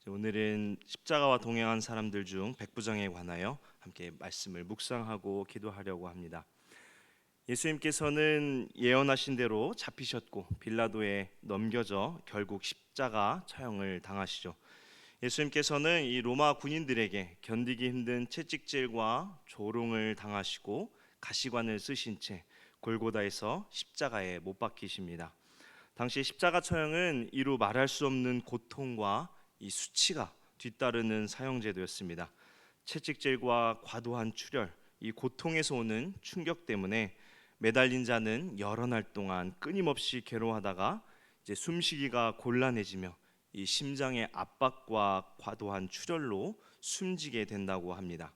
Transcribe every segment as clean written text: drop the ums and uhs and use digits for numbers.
오늘은 십자가와 동행한 사람들 중 백부장에 관하여 함께 말씀을 묵상하고 기도하려고 합니다. 예수님께서는 예언하신 대로 잡히셨고 빌라도에 넘겨져 결국 십자가 처형을 당하시죠. 예수님께서는 이 로마 군인들에게 견디기 힘든 채찍질과 조롱을 당하시고 가시관을 쓰신 채 골고다에서 십자가에 못 박히십니다. 당시 십자가 처형은 이루 말할 수 없는 고통과 이 수치가 뒤따르는 사형제도였습니다. 채찍질과 과도한 출혈, 이 고통에서 오는 충격 때문에 매달린 자는 여러 날 동안 끊임없이 괴로워하다가 이제 숨쉬기가 곤란해지며 이 심장의 압박과 과도한 출혈로 숨지게 된다고 합니다.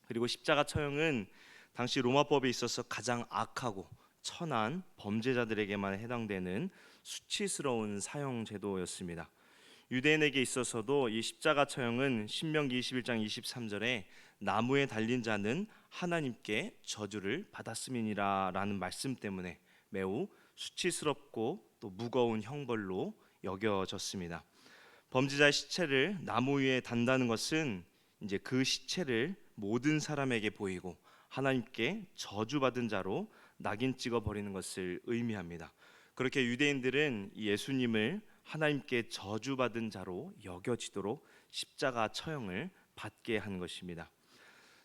그리고 십자가 처형은 당시 로마법에 있어서 가장 악하고 천한 범죄자들에게만 해당되는 수치스러운 사형 제도였습니다. 유대인에게 있어서도 이 십자가 처형은 신명기 21장 23절에 나무에 달린 자는 하나님께 저주를 받았음이니라 라는 말씀 때문에 매우 수치스럽고 또 무거운 형벌로 여겨졌습니다. 범죄자의 시체를 나무 위에 단다는 것은 이제 그 시체를 모든 사람에게 보이고 하나님께 저주받은 자로 낙인 찍어 버리는 것을 의미합니다. 그렇게 유대인들은 예수님을 하나님께 저주받은 자로 여겨지도록 십자가 처형을 받게 한 것입니다.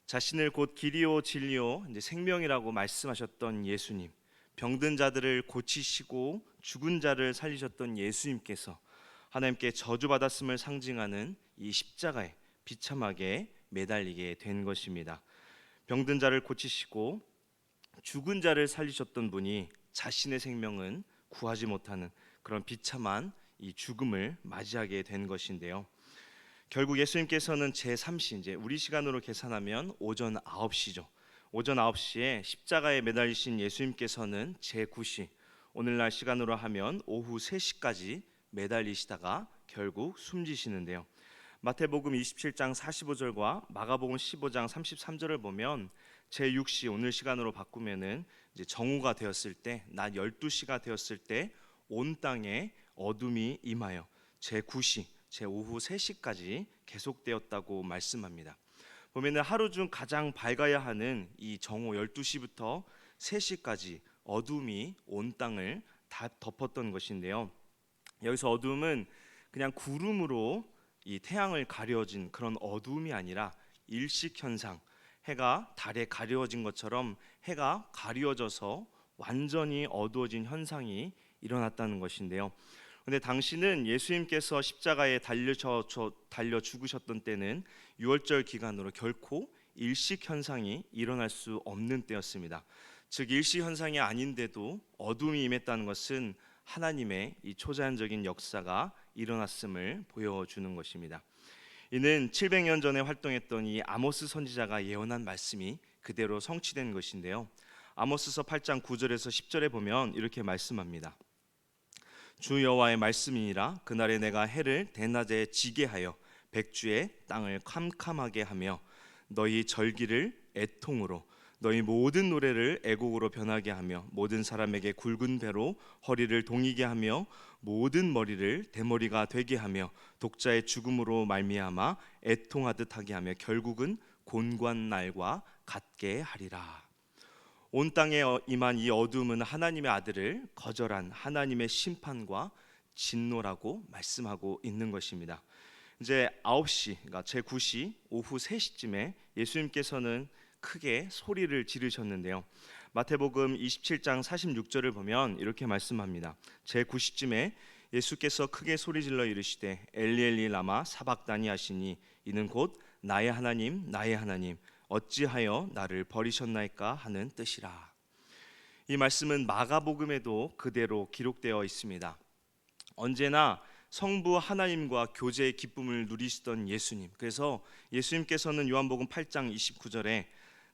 자신을 곧 길이요 진리요 이제 생명이라고 말씀하셨던 예수님, 병든 자들을 고치시고 죽은 자를 살리셨던 예수님께서 하나님께 저주받았음을 상징하는 이 십자가에 비참하게 매달리게 된 것입니다. 병든 자를 고치시고 죽은 자를 살리셨던 분이 자신의 생명은 구하지 못하는 그런 비참한 이 죽음을 맞이하게 된 것인데요. 결국 예수님께서는 제3시, 이제 우리 시간으로 계산하면 오전 9시죠. 오전 9시에 십자가에 매달리신 예수님께서는 제9시, 오늘날 시간으로 하면 오후 3시까지 매달리시다가 결국 숨지시는데요. 마태복음 27장 45절과 마가복음 15장 33절을 보면 제6시, 오늘 시간으로 바꾸면은 이제 정오가 되었을 때, 낮 12시가 되었을 때 온 땅에 어둠이 임하여 제9시, 제 오후 3시까지 계속되었다고 말씀합니다. 보면은 하루 중 가장 밝아야 하는 이 정오 12시부터 3시까지 어둠이 온 땅을 다 덮었던 것인데요. 여기서 어둠은 그냥 구름으로 이 태양을 가려진 그런 어둠이 아니라 일식 현상, 해가 달에 가려진 것처럼 해가 가려져서 완전히 어두워진 현상이 일어났다는 것인데요. 근데 당시는 예수님께서 십자가에 달려 죽으셨던 때는 유월절 기간으로 결코 일식 현상이 일어날 수 없는 때였습니다. 즉 일식 현상이 아닌데도 어둠이 임했다는 것은 하나님의 이 초자연적인 역사가 일어났음을 보여주는 것입니다. 이는 700년 전에 활동했던 이 아모스 선지자가 예언한 말씀이 그대로 성취된 것인데요. 아모스서 8장 9절에서 10절에 보면 이렇게 말씀합니다. 주 여호와의 말씀이니라. 그날에 내가 해를 대낮에 지게 하여 백주의 땅을 캄캄하게 하며 너희 절기를 애통으로 너희 모든 노래를 애곡으로 변하게 하며 모든 사람에게 굵은 배로 허리를 동이게 하며 모든 머리를 대머리가 되게 하며 독자의 죽음으로 말미암아 애통하듯 하게 하며 결국은 곤고한 날과 같게 하리라. 온 땅에 임한 이 어둠은 하나님의 아들을 거절한 하나님의 심판과 진노라고 말씀하고 있는 것입니다. 이제 9시, 그러니까 제9시 오후 3시쯤에 예수님께서는 크게 소리를 지르셨는데요. 마태복음 27장 46절을 보면 이렇게 말씀합니다. 제9시쯤에 예수께서 크게 소리질러 이르시되 엘리 엘리 라마 사박다니 하시니 이는 곧 나의 하나님 나의 하나님 어찌하여 나를 버리셨나이까 하는 뜻이라. 이 말씀은 마가복음에도 그대로 기록되어 있습니다. 언제나 성부 하나님과 교제의 기쁨을 누리시던 예수님, 그래서 예수님께서는 요한복음 8장 29절에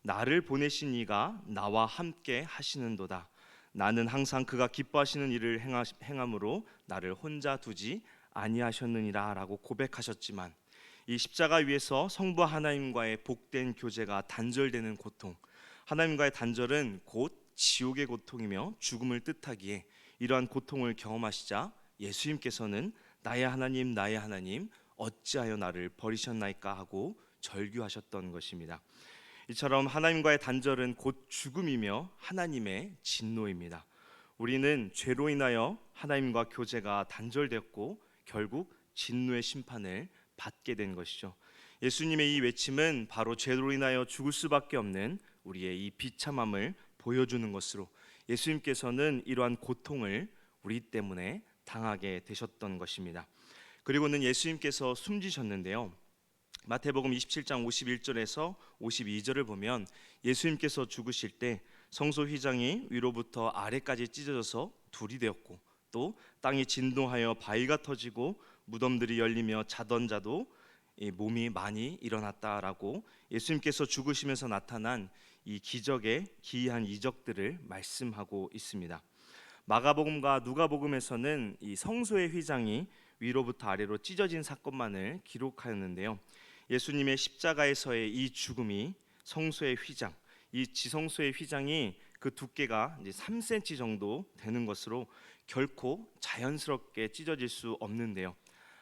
나를 보내신 이가 나와 함께 하시는도다. 나는 항상 그가 기뻐하시는 일을 행함으로 나를 혼자 두지 아니하셨느니라 라고 고백하셨지만 이 십자가 위에서 성부 하나님과의 복된 교제가 단절되는 고통, 하나님과의 단절은 곧 지옥의 고통이며 죽음을 뜻하기에 이러한 고통을 경험하시자 예수님께서는 나의 하나님 나의 하나님 어찌하여 나를 버리셨나이까 하고 절규하셨던 것입니다. 이처럼 하나님과의 단절은 곧 죽음이며 하나님의 진노입니다. 우리는 죄로 인하여 하나님과 교제가 단절되었고 결국 진노의 심판을 받게 된 것이죠. 예수님의 이 외침은 바로 죄로 인하여 죽을 수밖에 없는 우리의 이 비참함을 보여주는 것으로 예수님께서는 이러한 고통을 우리 때문에 당하게 되셨던 것입니다. 그리고는 예수님께서 숨지셨는데요. 마태복음 27장 51절에서 52절을 보면 예수님께서 죽으실 때 성소 휘장이 위로부터 아래까지 찢어져서 둘이 되었고 또 땅이 진동하여 바위가 터지고 무덤들이 열리며 자던 자도 몸이 많이 일어났다라고 예수님께서 죽으시면서 나타난 이 기적의 기이한 이적들을 말씀하고 있습니다. 마가복음과 누가복음에서는 이 성소의 휘장이 위로부터 아래로 찢어진 사건만을 기록하였는데요. 예수님의 십자가에서의 이 죽음이 성소의 휘장, 이 지성소의 휘장이 그 두께가 이제 3cm 정도 되는 것으로 결코 자연스럽게 찢어질 수 없는데요.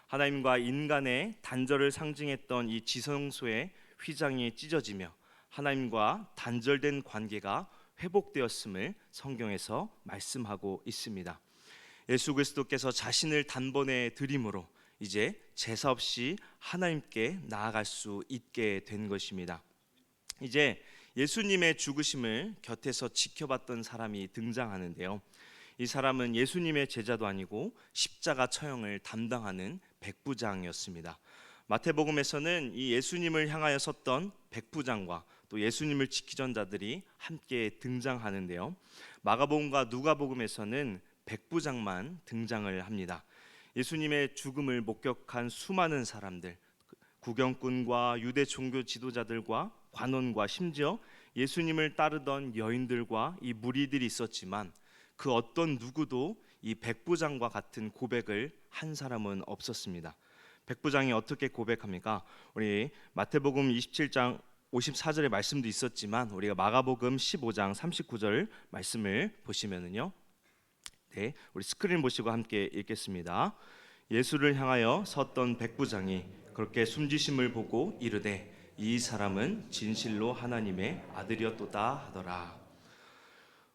하나님과 인간의 단절을 상징했던 이 지성소의 휘장이 찢어지며 하나님과 단절된 관계가 회복되었음을 성경에서 말씀하고 있습니다. 예수 그리스도께서 자신을 단번에 드림으로 이제 제사 없이 하나님께 나아갈 수 있게 된 것입니다. 이제 예수님의 죽으심을 곁에서 지켜봤던 사람이 등장하는데요. 이 사람은 예수님의 제자도 아니고 십자가 처형을 담당하는 백부장이었습니다. 마태복음에서는 이 예수님을 향하여 섰던 백부장과 또 예수님을 지키던 자들이 함께 등장하는데요. 마가복음과 누가복음에서는 백부장만 등장을 합니다. 예수님의 죽음을 목격한 수많은 사람들, 구경꾼과 유대 종교 지도자들과 관원과 심지어 예수님을 따르던 여인들과 이 무리들이 있었지만 그 어떤 누구도 이 백부장과 같은 고백을 한 사람은 없었습니다. 백부장이 어떻게 고백합니까? 우리 마태복음 27장 54절의 말씀도 있었지만 우리가 마가복음 15장 39절 말씀을 보시면은요. 네, 우리 스크린 보시고 함께 읽겠습니다. 예수를 향하여 섰던 백부장이 그렇게 숨지심을 보고 이르되 이 사람은 진실로 하나님의 아들이었도다 하더라.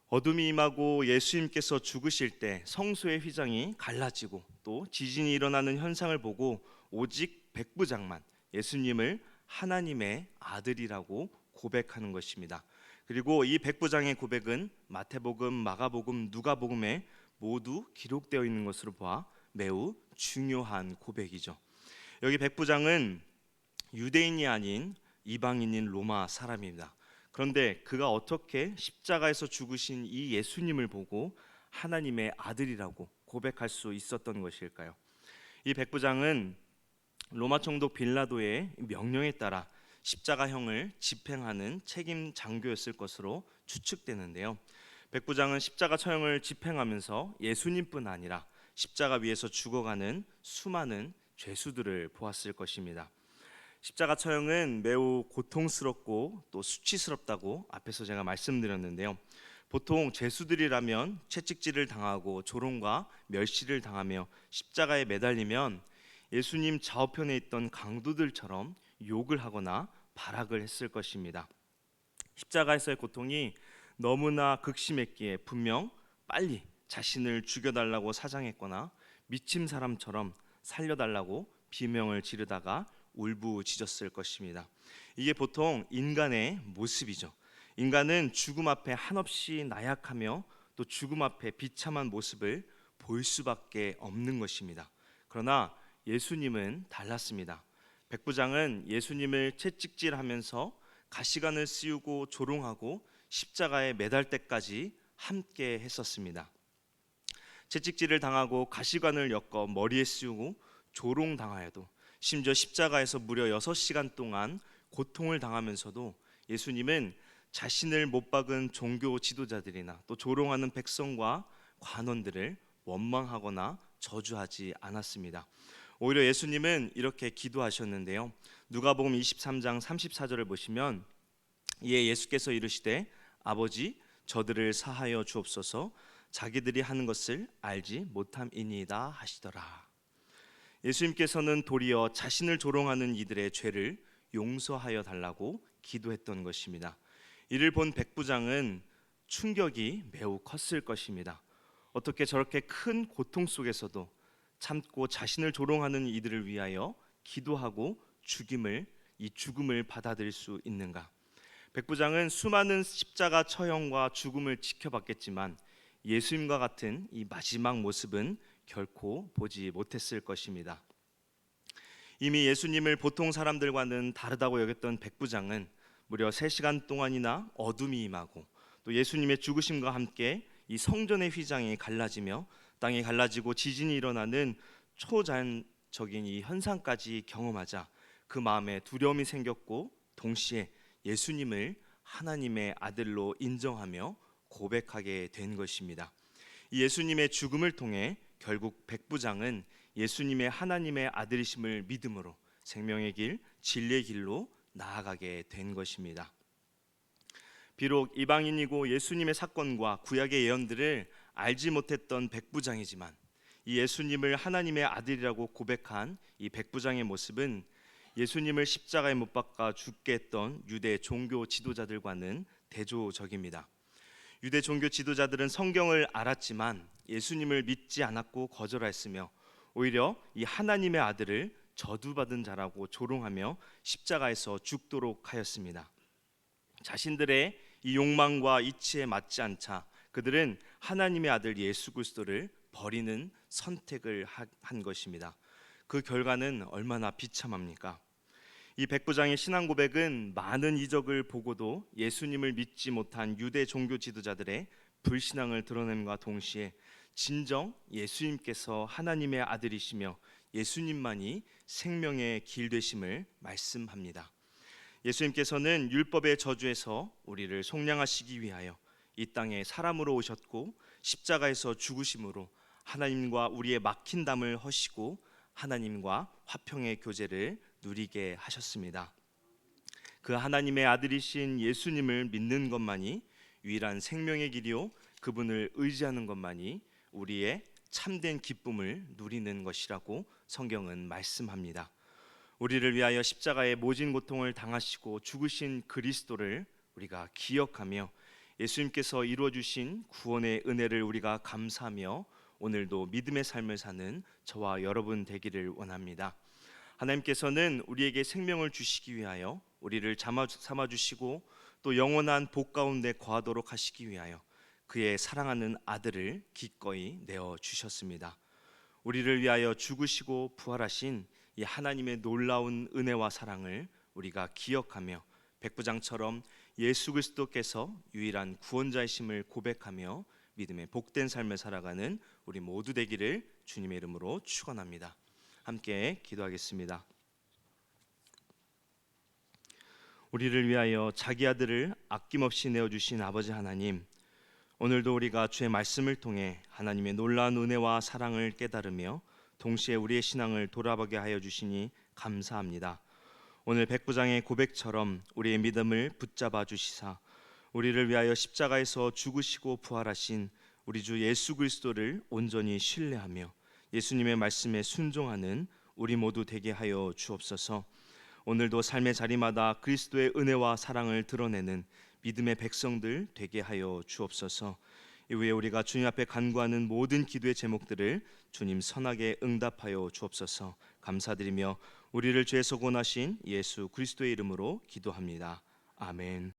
어둠이 임하고 예수님께서 죽으실 때 성소의 휘장이 갈라지고 또 지진이 일어나는 현상을 보고 오직 백부장만 예수님을 하나님의 아들이라고 고백하는 것입니다. 그리고 이 백부장의 고백은 마태복음, 마가복음, 누가복음에 모두 기록되어 있는 것으로 봐 매우 중요한 고백이죠. 여기 백부장은 유대인이 아닌 이방인인 로마 사람입니다. 그런데 그가 어떻게 십자가에서 죽으신 이 예수님을 보고 하나님의 아들이라고 고백할 수 있었던 것일까요? 이 백부장은 로마 총독 빌라도의 명령에 따라 십자가형을 집행하는 책임 장교였을 것으로 추측되는데요. 백부장은 십자가 처형을 집행하면서 예수님뿐 아니라 십자가 위에서 죽어가는 수많은 죄수들을 보았을 것입니다. 십자가 처형은 매우 고통스럽고 또 수치스럽다고 앞에서 제가 말씀드렸는데요. 보통 죄수들이라면 채찍질을 당하고 조롱과 멸시를 당하며 십자가에 매달리면 예수님 좌우편에 있던 강도들처럼 욕을 하거나 발악을 했을 것입니다. 십자가에서의 고통이 너무나 극심했기에 분명 빨리 자신을 죽여달라고 사장했거나 미친 사람처럼 살려달라고 비명을 지르다가 울부짖었을 것입니다. 이게 보통 인간의 모습이죠. 인간은 죽음 앞에 한없이 나약하며 또 죽음 앞에 비참한 모습을 보일 수밖에 없는 것입니다. 그러나 예수님은 달랐습니다. 백부장은 예수님을 채찍질하면서 가시관을 씌우고 조롱하고 십자가에 매달 때까지 함께 했었습니다. 채찍질을 당하고 가시관을 엮어 머리에 씌우고 조롱당하여도 심지어 십자가에서 무려 6시간 동안 고통을 당하면서도 예수님은 자신을 못 박은 종교 지도자들이나 또 조롱하는 백성과 관원들을 원망하거나 저주하지 않았습니다. 오히려 예수님은 이렇게 기도하셨는데요. 누가복음 23장 34절을 보시면 이에 예수께서 이르시되 아버지 저들을 사하여 주옵소서 자기들이 하는 것을 알지 못함이니이다 하시더라. 예수님께서는 도리어 자신을 조롱하는 이들의 죄를 용서하여 달라고 기도했던 것입니다. 이를 본 백부장은 충격이 매우 컸을 것입니다. 어떻게 저렇게 큰 고통 속에서도 참고 자신을 조롱하는 이들을 위하여 기도하고 죽음을 받아들일 수 있는가? 백부장은 수많은 십자가 처형과 죽음을 지켜봤겠지만 예수님과 같은 이 마지막 모습은 결코 보지 못했을 것입니다. 이미 예수님을 보통 사람들과는 다르다고 여겼던 백부장은 무려 3시간 동안이나 어둠이 임하고 또 예수님의 죽으심과 함께 이 성전의 휘장이 갈라지며 땅이 갈라지고 지진이 일어나는 초자연적인 이 현상까지 경험하자 그 마음에 두려움이 생겼고 동시에 예수님을 하나님의 아들로 인정하며 고백하게 된 것입니다. 이 예수님의 죽음을 통해 결국 백부장은 예수님의 하나님의 아들이심을 믿음으로 생명의 길, 진리의 길로 나아가게 된 것입니다. 비록 이방인이고 예수님의 사건과 구약의 예언들을 알지 못했던 백부장이지만 이 예수님을 하나님의 아들이라고 고백한 이 백부장의 모습은 예수님을 십자가에 못 박아 죽게 했던 유대 종교 지도자들과는 대조적입니다. 유대 종교 지도자들은 성경을 알았지만 예수님을 믿지 않았고 거절했으며 오히려 이 하나님의 아들을 저주받은 자라고 조롱하며 십자가에서 죽도록 하였습니다. 자신들의 이 욕망과 이치에 맞지 않자 그들은 하나님의 아들 예수 그리스도를 버리는 선택을 한 것입니다. 그 결과는 얼마나 비참합니까? 이 백부장의 신앙 고백은 많은 이적을 보고도 예수님을 믿지 못한 유대 종교 지도자들의 불신앙을 드러냄과 동시에 진정 예수님께서 하나님의 아들이시며 예수님만이 생명의 길 되심을 말씀합니다. 예수님께서는 율법의 저주에서 우리를 속량하시기 위하여 이 땅에 사람으로 오셨고 십자가에서 죽으심으로 하나님과 우리의 막힌 담을 허시고 하나님과 화평의 교제를 누리게 하셨습니다. 그 하나님의 아들이신 예수님을 믿는 것만이 유일한 생명의 길이요 그분을 의지하는 것만이 우리의 참된 기쁨을 누리는 것이라고 성경은 말씀합니다. 우리를 위하여 십자가의 모진 고통을 당하시고 죽으신 그리스도를 우리가 기억하며 예수님께서 이루어 주신 구원의 은혜를 우리가 감사하며 오늘도 믿음의 삶을 사는 저와 여러분 되기를 원합니다. 하나님께서는 우리에게 생명을 주시기 위하여 우리를 삼아 주시고 또 영원한 복 가운데 거하도록 하시기 위하여 그의 사랑하는 아들을 기꺼이 내어 주셨습니다. 우리를 위하여 죽으시고 부활하신 이 하나님의 놀라운 은혜와 사랑을 우리가 기억하며 백부장처럼 예수 그리스도께서 유일한 구원자이심을 고백하며 믿음의 복된 삶을 살아가는 우리 모두 되기를 주님의 이름으로 축원합니다. 함께 기도하겠습니다. 우리를 위하여 자기 아들을 아낌없이 내어주신 아버지 하나님, 오늘도 우리가 주의 말씀을 통해 하나님의 놀라운 은혜와 사랑을 깨달으며 동시에 우리의 신앙을 돌아보게 하여 주시니 감사합니다. 오늘 백부장의 고백처럼 우리의 믿음을 붙잡아 주시사 우리를 위하여 십자가에서 죽으시고 부활하신 우리 주 예수 그리스도를 온전히 신뢰하며 예수님의 말씀에 순종하는 우리 모두 되게 하여 주옵소서. 오늘도 삶의 자리마다 그리스도의 은혜와 사랑을 드러내는 믿음의 백성들 되게 하여 주옵소서. 이후에 우리가 주님 앞에 간구하는 모든 기도의 제목들을 주님 선하게 응답하여 주옵소서. 감사드리며 우리를 죄에서 구원하신 예수 그리스도의 이름으로 기도합니다. 아멘.